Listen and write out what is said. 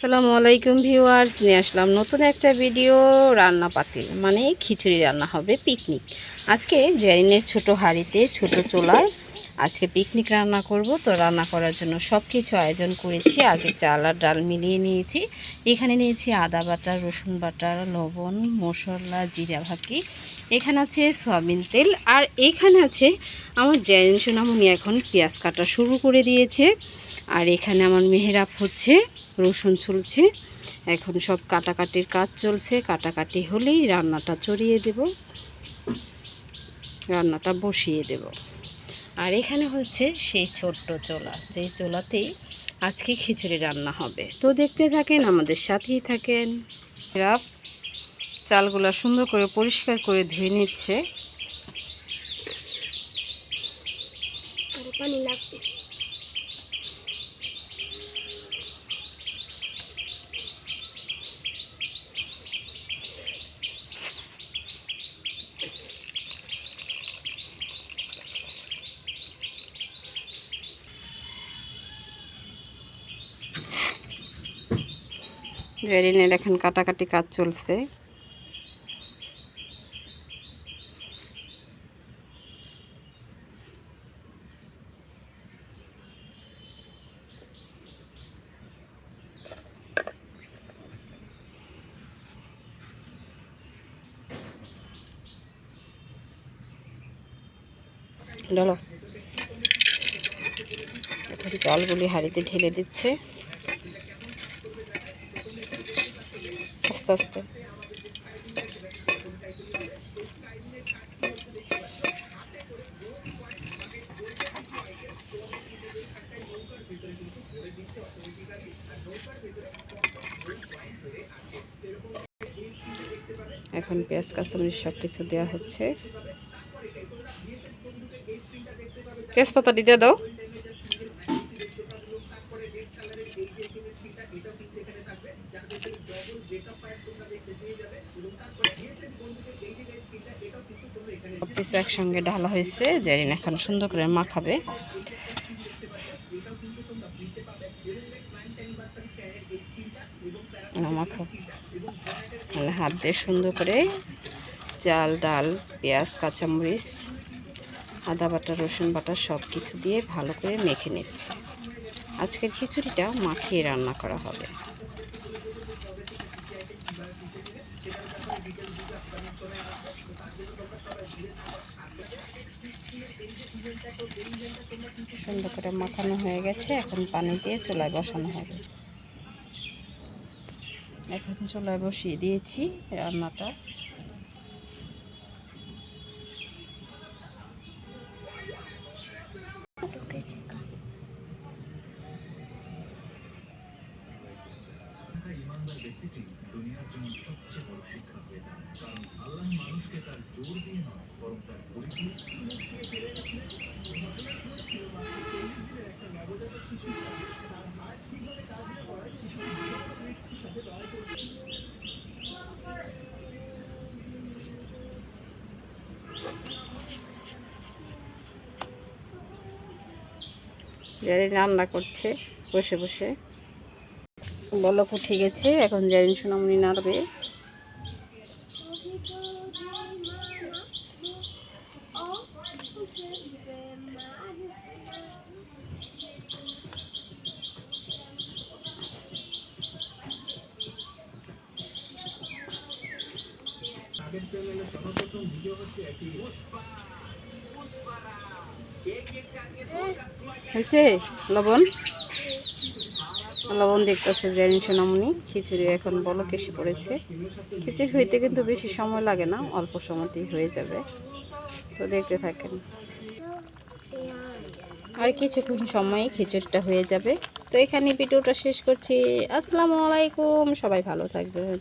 আসসালামু আলাইকুম ভিউয়ার্স, নিয়ে আসলাম নতুন একটা ভিডিও। রান্না পাতিল মানে খিচুড়ি রান্না হবে, পিকনিক। আজকে জেরিনের ছোট হাঁড়িতে ছোট চুলায় আজকে পিকনিক রান্না করব। তো রান্না করার জন্য সব কিছু আয়োজন করেছি। আগে চাল আর ডাল মিলিয়ে নিয়েছি। এখানে নিয়েছি আদা বাটা, রসুন বাটা, লবণ, মশলা, জিরা ভাকি। এখানে আছে সয়াবিন তেল, আর এখানে আছে আমার জেরিন সোনামণি এখন পেঁয়াজ কাটা শুরু করে দিয়েছে। আর এখানে আমার মেহেরাব হচ্ছে রসুন ছুলছে। এখন সব কাটাকাটির কাজ চলছে। কাটাকাটি হলেই রান্নাটা চড়িয়ে দেব, রান্নাটা বসিয়ে দেব। আর এখানে হচ্ছে সেই ছোট্ট চোলা, যেই চোলাতেই আজকে খিচুড়ি রান্না হবে। তো দেখতে থাকেন, আমাদের সাথেই থাকেন। এরা চালগুলা সুন্দর করে পরিষ্কার করে ধুয়ে নিচ্ছে। পানি লাগবে। জেরিনের এখন কাটাকাটি কাজ চলছে। ডলো, এখন জলগুলি হাঁড়িতে ঢেলে দিচ্ছে আস্তে আস্তে। এখন পেঁয়াজ কাঁচামরিচ সব কিছু দেওয়া হচ্ছে। তেজপাতা দিতে দাও। সব কিছু একসঙ্গে ঢালা হয়েছে। জেরিন এখন সুন্দর করে মাখাবে। মাখাও, মানে হাত দিয়ে সুন্দর করে চাল, ডাল, পেঁয়াজ, কাঁচামরিচ, আদা বাটা, রসুন বাটা সব কিছু দিয়ে ভালো করে মেখে নিচ্ছে। আজকের খিচুড়িটা মাখিয়ে রান্না করা হবে। সুন্দর করে মাখানো হয়ে গেছে। এখন পানি দিয়ে চুলায় বসানো হবে। এখন চুলায় বসিয়ে দিয়েছি রান্নাটা। ইমানদার ব্যক্তিটি দুনিয়ার জন্য সবচেয়ে বড় শিক্ষা হয়ে দাঁড়ায়, কারণ আল্লাহ মানুষকে তার জোর দিয়ে নয়, বরং তার পরিপূর্ণ জেরিন রান্না করছে বসে বসে। বলক উঠে গেছে, এখন জেরিন সোনামণি নাড়বে। হয়েছে লবণ, লবণ দেখতেছে জেরিন সোনামণি। খিচুড়ি এখন বলক এসে পড়েছে। খিচুড়ি হইতে কিন্তু বেশি সময় লাগে না, অল্প সময়তেই হয়ে যাবে। তো দেখতে থাকেন, আর কিছুক্ষণ সময়ে খিচুড়িটা হয়ে যাবে। তো এখানে ভিডিওটা শেষ করছি। আসসালামু আলাইকুম, সবাই ভালো থাকবেন।